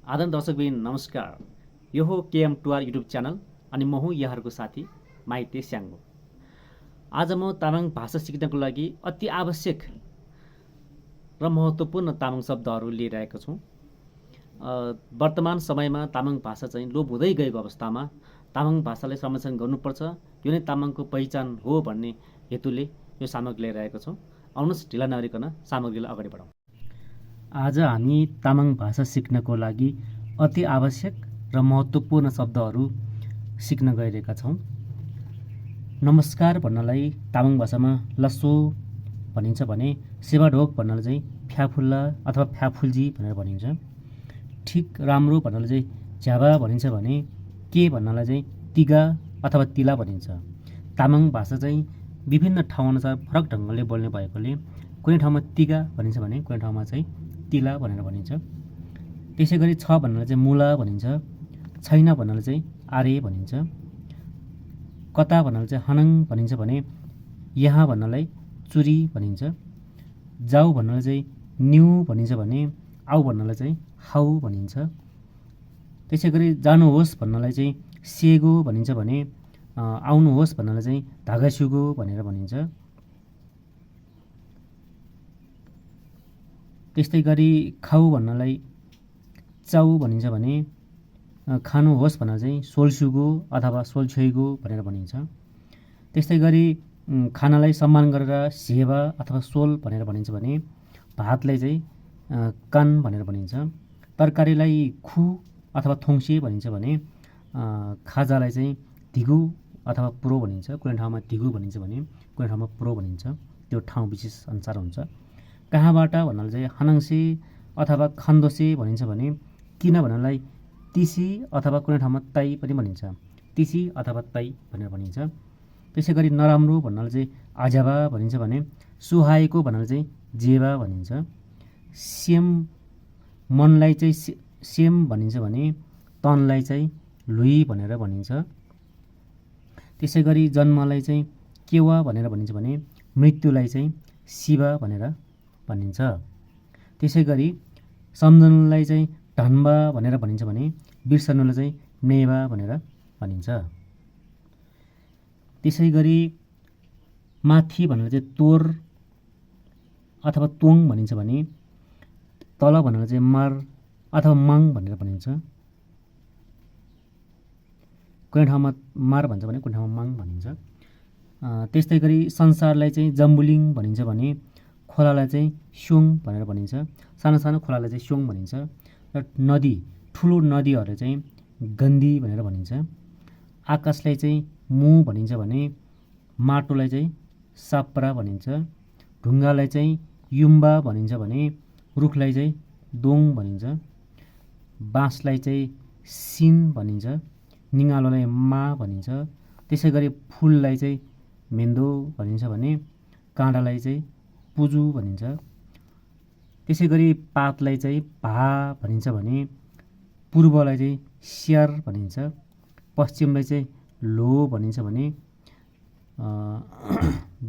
आदरण दर्शकबिन नमस्कार। यो हो केएम टुआर युट्युब च्यानल अनि म हुँ यहाँहरूको साथी माइते स्याङ्गो। आज म तामाङ भाषा सिक्नको लागि अति आवश्यक र महत्त्वपूर्ण तामाङ शब्दहरू लिएर आएको छु। वर्तमान समयमा तामाङ भाषा चाहिँ लोप हुँदै गएको अवस्थामा तामाङ भाषालाई संरक्षण गर्नुपर्छ, यो नै तामाङको पहिचान हो भन्ने हेतुले यो सामग्री लिएर आएको छु। आउनुहोस् ढिला नगरिकन सामग्रीलाई अगाडि बढाउँ। आज हामी तामाङ भाषा सिक्नको लागि अति आवश्यक र महत्त्वपूर्ण शब्दहरू सिक्न गइरहेका छौँ। नमस्कार भन्नलाई तामाङ भाषामा लसो भनिन्छ भने सेवाढोक भन्नलाई चाहिँ फ्याफुल्ला अथवा फ्याफुल्जी भनेर भनिन्छ। ठिक राम्रो भन्नलाई चाहिँ झ्याबा भनिन्छ भने के भन्नलाई चाहिँ तिगा अथवा तिला भनिन्छ। तामाङ भाषा चाहिँ विभिन्न ठाउँअनुसार फरक ढङ्गले बोल्ने भएकोले कुनै ठाउँमा तिगा भनिन्छ भने कुनै ठाउँमा चाहिँ तिला भनेर भनिन्छ। त्यसै गरी छ भन्नलाई चाहिँ मुला भनिन्छ, छैन भन्नलाई चाहिँ आरे भनिन्छ, कता भन्नलाई चाहिँ हनङ भनिन्छ भने यहाँ भन्नलाई चुरी भनिन्छ, जाऊ भन्नलाई चाहिँ न्यु भनिन्छ भने आऊ भन्नलाई चाहिँ हाउ भनिन्छ। त्यसै गरी जानुहोस् भन्नलाई चाहिँ सेगो भनिन्छ भने आउनुहोस् भन्नलाई चाहिँ धागासुगो भनेर भनिन्छ। त्यस्तै गरी खाऊ भन्नलाई चाउ भनिन्छ भने खानुहोस् भनेर चाहिँ सोलसुगो अथवा सोलछोइगो भनेर भनिन्छ। त्यस्तै गरी खानालाई सम्मान गरेर सेवा अथवा सोल भनेर भनिन्छ भने भातलाई चाहिँ कान भनेर भनिन्छ। तरकारीलाई खु अथवा थोङ्से भनिन्छ भने खाजालाई चाहिँ धिगु अथवा पुरो भनिन्छ। कुनै ठाउँमा धिगु भनिन्छ भने कुनै ठाउँमा पुरो भनिन्छ। त्यो ठाउँ विशेष अनुसार हुन्छ। कहाँबाट भन्नाले चाहिँ हनङ्से अथवा खन्दोसे भनिन्छ भने किन भन्नलाई तिसी अथवा कुनै ठाउँमा ताई पनि भनिन्छ। तिसी अथवा ताई भनेर भनिन्छ। त्यसै गरी नराम्रो भन्नाले चाहिँ आजाबा भनिन्छ भने सुहाएको भन्नाले चाहिँ जेबा भनिन्छ। सेम मनलाई चाहिँ सेम भनिन्छ भने तनलाई चाहिँ लुई भनेर भनिन्छ। त्यसै गरी जन्मलाई चाहिँ केवा भनेर भनिन्छ भने मृत्युलाई चाहिँ शिवा भनेर भनिन्छ। त्यसै गरी सम्झनुलाई चाहिँ ढन्बा भनेर भनिन्छ भने बिर्सनुलाई चाहिँ नेवा भनेर भनिन्छ। त्यसै गरी माथि भनेर चाहिँ तोर अथवा तोङ भनिन्छ भने तल भनेर चाहिँ मार अथवा माङ भनेर भनिन्छ। कुनै ठाउँमा मार भन्छ भने कुनै ठाउँमा माङ भनिन्छ। त्यस्तै गरी संसारलाई चाहिँ जम्बुलिङ भनिन्छ भने खोलालाई चाहिँ स्योङ भनेर भनिन्छ। सानो सानो खोलालाई चाहिँ स्योङ भनिन्छ। र नदी ठुलो नदीहरूलाई चाहिँ गन्दी भनेर भनिन्छ। आकाशलाई चाहिँ मु भनिन्छ भने माटोलाई चाहिँ साप्रा भनिन्छ। ढुङ्गालाई चाहिँ युम्बा भनिन्छ भने रुखलाई चाहिँ दोङ भनिन्छ। बाँसलाई चाहिँ सिन भनिन्छ। निगालोलाई मा भनिन्छ। त्यसै गरी फुललाई चाहिँ मेन्दो भनिन्छ भने काँडालाई चाहिँ पुजु भनिन्छ। त्यसै गरी पातलाई चाहिँ भा भनिन्छ भने पूर्वलाई चाहिँ स्यार भनिन्छ। पश्चिमलाई चाहिँ लो भनिन्छ भने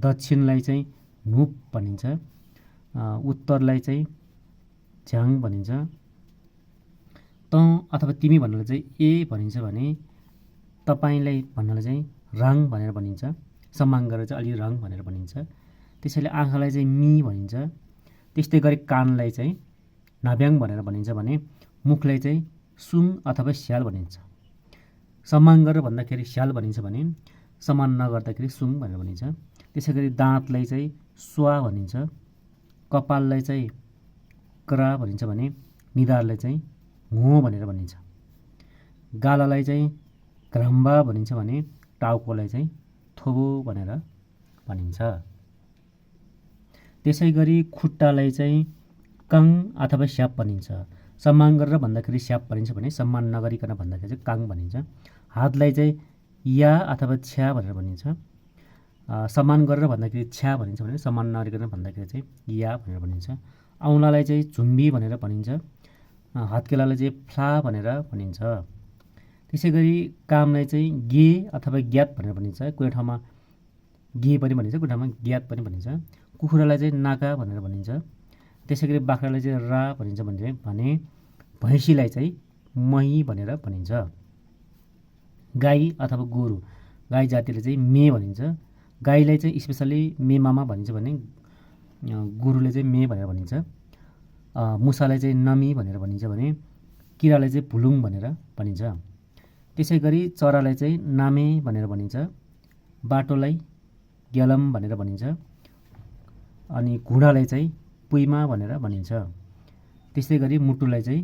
दक्षिणलाई चाहिँ नुप भनिन्छ। उत्तरलाई चाहिँ झ्याङ भनिन्छ। तँ अथवा तिमी भन्नलाई चाहिँ ए भनिन्छ भने तपाईँलाई भन्नलाई चाहिँ राङ भनेर भनिन्छ। सम्मान गरेर चाहिँ अलि रङ भनेर भनिन्छ। त्यसैले आँखालाई चाहिँ मी भनिन्छ। त्यस्तै गरी कानलाई चाहिँ नाभ्याङ भनेर भनिन्छ भने मुखलाई चाहिँ सुङ अथवा स्याल भनिन्छ। सम्मान गरेर भन्दाखेरि स्याल भनिन्छ भने सम्मान नगर्दाखेरि सुङ भनेर भनिन्छ। त्यसै गरी दाँतलाई चाहिँ स्वा भनिन्छ। कपाललाई चाहिँ क्रा भनिन्छ भने निधारलाई चाहिँ घो भनेर भनिन्छ। गालालाई चाहिँ घ्रम्बा भनिन्छ भने टाउकोलाई चाहिँ थोबो भनेर भनिन्छ। त्यसै गरी खुट्टालाई चाहिँ काङ अथवा स्याप भनिन्छ। सम्मान गरेर भन्दाखेरि स्याप भनिन्छ भने सम्मान नगरिकन भन्दाखेरि चाहिँ काङ भनिन्छ। हातलाई चाहिँ या अथवा छ्या भनेर भनिन्छ। सम्मान गरेर भन्दाखेरि छ्या भनिन्छ भने सम्मान नगरिकन भन्दाखेरि चाहिँ या भनेर भनिन्छ। औँलालाई चाहिँ झुम्बी भनेर भनिन्छ। हत्केलालाई चाहिँ फ्ला भनेर भनिन्छ। त्यसै गरी कामलाई चाहिँ गे अथवा ज्ञात भनेर भनिन्छ। कुनै ठाउँमा गे पनि भनिन्छ, कुनै ठाउँमा ज्ञात पनि भनिन्छ। कुखुरालाई चाहिँ नाका भनेर भनिन्छ। त्यसै गरी बाख्रालाई चाहिँ रा भनिन्छ भने भैँसीलाई चाहिँ मही भनेर भनिन्छ। गाई अथवा गोरु, गाई जातिले चाहिँ मे भनिन्छ। गाईलाई चाहिँ स्पेसल्ली मे मामा भनिन्छ भने गोरुले चाहिँ मे भनेर भनिन्छ। मुसालाई चाहिँ नमी भनेर भनिन्छ भने किरालाई चाहिँ भुलुङ भनेर भनिन्छ। त्यसै गरी चरालाई चाहिँ नामे भनेर भनिन्छ। बाटोलाई ग्यालम भनेर भनिन्छ। अनि घुँडालाई चाहिँ पुइमा भनेर भनिन्छ। त्यसै गरी मुटुलाई चाहिँ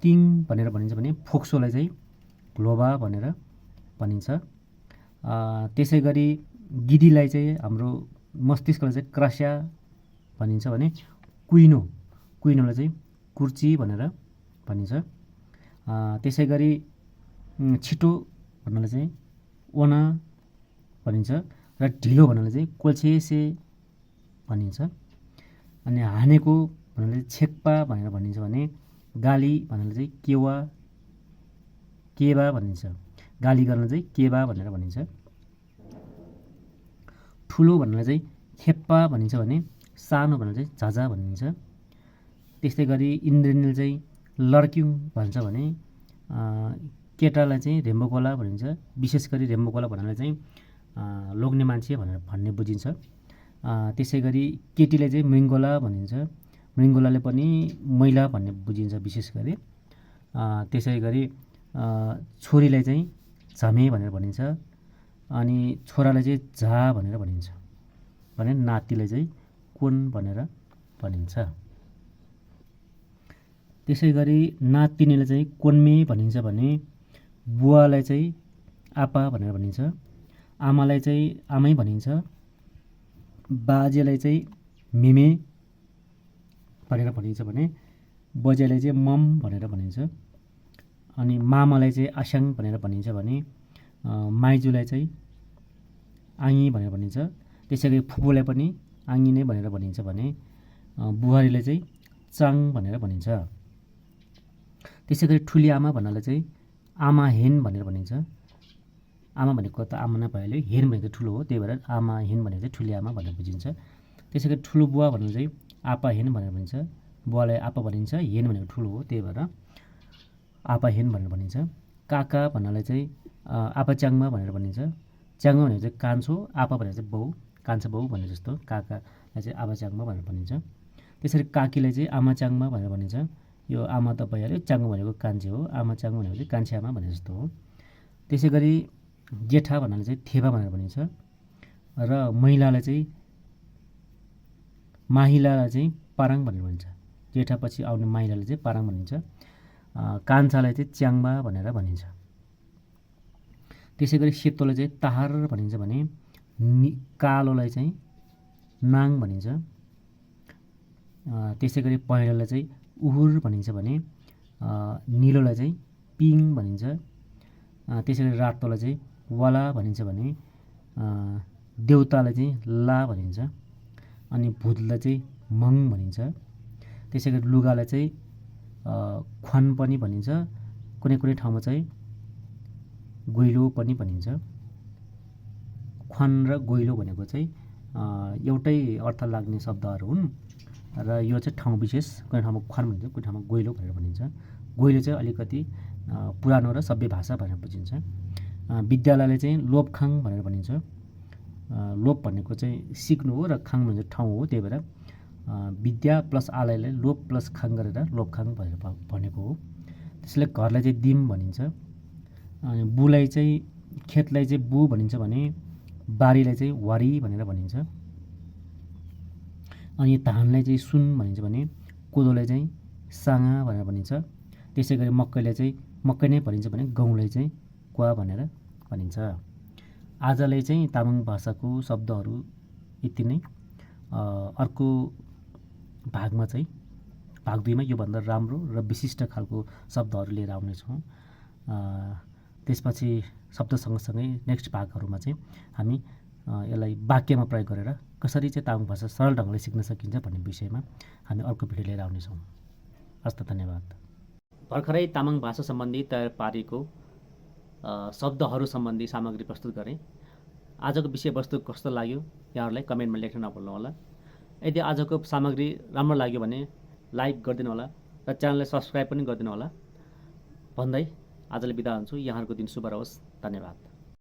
तिङ भनेर भनिन्छ भने फोक्सोलाई चाहिँ ग्लोबा भनेर भनिन्छ। त्यसै गरी गिरीलाई चाहिँ हाम्रो मस्तिष्कलाई चाहिँ क्रस्या भनिन्छ भने कुइनोलाई चाहिँ कुर्ची भनेर भनिन्छ। त्यसै गरी छिटो भन्नाले चाहिँ ओना भनिन्छ र ढिलो भन्नाले चाहिँ कोल्छेसे भनिन्छ। अनि हानेको भन्नाले छेक्पा भनेर भनिन्छ भने गाली भन्नाले चाहिँ केबा भनिन्छ। गाली गर्न चाहिँ केबा भनेर भनिन्छ। ठुलो भन्नाले चाहिँ खेप्पा भनिन्छ भने सानो भन्नाले चाहिँ झाझा भनिन्छ। त्यस्तै गरी इन्द्रेणीले चाहिँ लड्क्युङ भन्छ भने केटालाई चाहिँ रेम्बोकोला भनिन्छ। विशेष गरी रेम्बोकोला भन्नाले चाहिँ लोग्ने मान्छे भनेर भन्ने बुझिन्छ। त्यसै गरी केटीलाई चाहिँ मृङ्गोला भनिन्छ। मृङ्गोलाले पनि महिला भन्ने बुझिन्छ विशेष गरी। त्यसै गरी छोरीलाई चाहिँ झमे भनेर भनिन्छ। अनि छोरालाई चाहिँ झा भनेर भनिन्छ भने नातिलाई चाहिँ कोन भनेर भनिन्छ। त्यसै गरी नातिनीलाई चाहिँ कोन्मे भनिन्छ भने बुवालाई चाहिँ आपा भनेर भनिन्छ। आमालाई चाहिँ आमै भनिन्छ। बाजेलाई चाहिँ मेमे भनेर भनिन्छ भने बजेलाई चाहिँ मम भनेर भनिन्छ। अनि मामालाई चाहिँ आसाङ भनेर भनिन्छ भने माइजूलाई चाहिँ आङी भनेर भनिन्छ। त्यसै गरी फुपूलाई पनि आङी नै भनेर भनिन्छ भने बुहारीलाई चाहिँ चाङ भनेर भनिन्छ। त्यसै गरी ठुली आमा भन्नाले चाहिँ आमा हेन भनेर भनिन्छ। आमा भनेको त आमा नै भइहाल्यो, हेन भनेको ठुलो हो, त्यही भएर आमा हेन भनेको चाहिँ ठुली आमा भनेर बुझिन्छ। त्यसै गरी ठुलो बुवा भन्नु चाहिँ आपा हेन भनेर भनिन्छ। बुवालाई आपा भनिन्छ, हेन भनेको ठुलो हो, त्यही भएर आपा हेन भनेर भनिन्छ। काका भन्नाले चाहिँ आपा च्याङमा भनेर भनिन्छ। च्याङमा भनेको चाहिँ कान्छो, आपा भनेको चाहिँ बाउ, कान्छा बाउ भने जस्तो काकालाई चाहिँ आपा च्याङमा भनेर भनिन्छ। त्यसरी काकीलाई चाहिँ आमा च्याङमा भनेर भनिन्छ। यो आमा त भइहाल्यो, च्याङ्गो भनेको कान्छे हो, आमा च्याङ्गो भनेको चाहिँ कान्छे आमा भने जस्तो हो। त्यसै गरी जेठा भन्नाले चाहिँ थेपा भनेर भनिन्छ। र महिलालाई चाहिँ माहिलालाई चाहिँ पाराङ भनेर भनिन्छ। जेठापछि आउने माहिलालाई चाहिँ पाराङ भनिन्छ। कान्छालाई चाहिँ च्याङ्बा भनेर भनिन्छ। त्यसै गरी सेतोलाई चाहिँ ताहार भनिन्छ भने कालोलाई चाहिँ नाङ भनिन्छ। त्यसै गरी पहेँलोलाई चाहिँ उहुर भनिन्छ भने निलोलाई चाहिँ पिङ भनिन्छ। त्यसै गरी रातोलाई चाहिँ वाला भनिन्छ भने देउतालाई चाहिँ ला भनिन्छ। अनि भूतलाई चाहिँ मङ भनिन्छ। त्यसै गरी लुगालाई चाहिँ ख्वान पनि भनिन्छ। कुनै कुनै ठाउँमा चाहिँ गोइलो पनि भनिन्छ। ख्वान र गोइलो भनेको चाहिँ एउटै अर्थ लाग्ने शब्दहरू हुन् र यो चाहिँ ठाउँ विशेष, कुनै ठाउँमा ख्वान भनिन्छ, कुनै ठाउँमा गोइलो भनेर भनिन्छ। गोइलो चाहिँ अलिकति पुरानो र सभ्य भाषा भनेर बुझिन्छ। विद्यालयलाई चाहिँ लोपखाङ भनेर भनिन्छ। लोप भनेको चाहिँ सिक्नु हो र खाङ भनेको ठाउँ हो, त्यही भएर विद्या प्लस आलयलाई लोप प्लस खाङ गरेर लोपखाङ भनेर भनेको हो। त्यसैले घरलाई चाहिँ दिम भनिन्छ। अनि बुलाई चाहिँ खेतलाई चाहिँ बु भनिन्छ भने बारीलाई चाहिँ वारी भनेर भनिन्छ। अनि धानलाई चाहिँ सुन भनिन्छ भने कोदोलाई चाहिँ साङा भनेर भनिन्छ। त्यसै गरी मकैलाई चाहिँ मकै नै भनिन्छ भने गहुँलाई चाहिँ क्वा भनेर भनिन्छ। आजलाई चाहिँ तामाङ भाषाको शब्दहरू यति नै। अर्को भागमा चाहिँ भाग 2मा योभन्दा राम्रो र विशिष्ट खालको शब्दहरू लिएर आउनेछौँ। त्यसपछि शब्द सँगसँगै नेक्स्ट भागहरूमा चाहिँ हामी यसलाई वाक्यमा प्रयोग गरेर कसरी चाहिँ तामाङ भाषा सरल ढङ्गले सिक्न सकिन्छ भन्ने विषयमा हामी अर्को भिडियो लिएर आउनेछौँ। हस्त धन्यवाद। भर्खरै तामाङ भाषा सम्बन्धी तयार पारेको शब्दहरू सम्बन्धी सामग्री प्रस्तुत गरेँ। आजको विषयवस्तु कस्तो लाग्यो यहाँहरूलाई कमेन्टमा लेख्न नभुल्नुहोला। यदि आजको सामग्री राम्रो लाग्यो भने लाइक गरिदिनु होला र च्यानललाई सब्सक्राइब पनि गरिदिनु होला भन्दै आजले बिदा हुन्छु। यहाँहरूको दिन शुभ रहोस्। धन्यवाद।